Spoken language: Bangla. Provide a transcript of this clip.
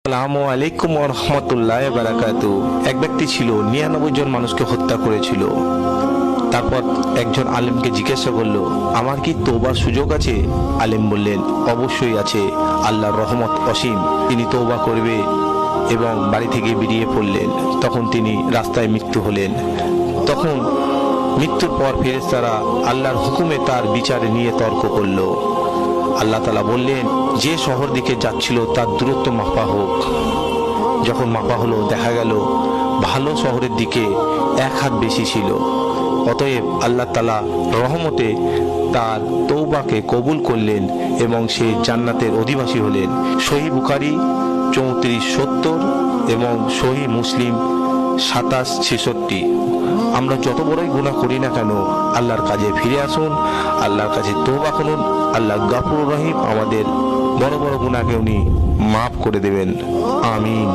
আসসালামু আলাইকুম ওয়া রাহমাতুল্লাহি ওয়া বারাকাতুহু। এক ব্যক্তি ছিল 99 জন মানুষকে হত্যা করেছিল। তারপর একজন আলেমকে জিজ্ঞাসা করলো, আমার কি তওবার সুযোগ আছে? আলেম বললেন, অবশ্যই আছে, আল্লাহর রহমত অসীম, তিনি তওবা করবে। এবং বাড়ি থেকে বেরিয়ে পড়লেন। তখন তিনি রাস্তায় মৃত্যু হলেন। তখন মৃত্যুর পর ফেরেশতারা আল্লাহর হুকুমে তার বিচারে নিয়ে তর্ক করলো। আল্লাহ তাআলা বললেন, যে শহর দিকে যাচ্ছিল তার দূরত্ব মাপা হোক। যখন মাপা হলো, দেখা গেল ভালো শহরের দিকে 1 হাত বেশি ছিল। অতএব আল্লাহ তাআলা রহমতে তার তওবাকে কবুল করলেন এবং সে জান্নাতের অধিবাসী হলেন। সহিহ বুখারী 3470 এবং সহিহ মুসলিম 2766। আমরা যত বড়ই গুনাহ করি না কেন, আল্লাহর কাজে ফিরে আসুন, আল্লাহর কাছে তওবা করুন। আল্লাহ গফুর রহিম, আমাদের বড় বড় গুনাহকে উনি মাফ করে দেবেন। আমিন।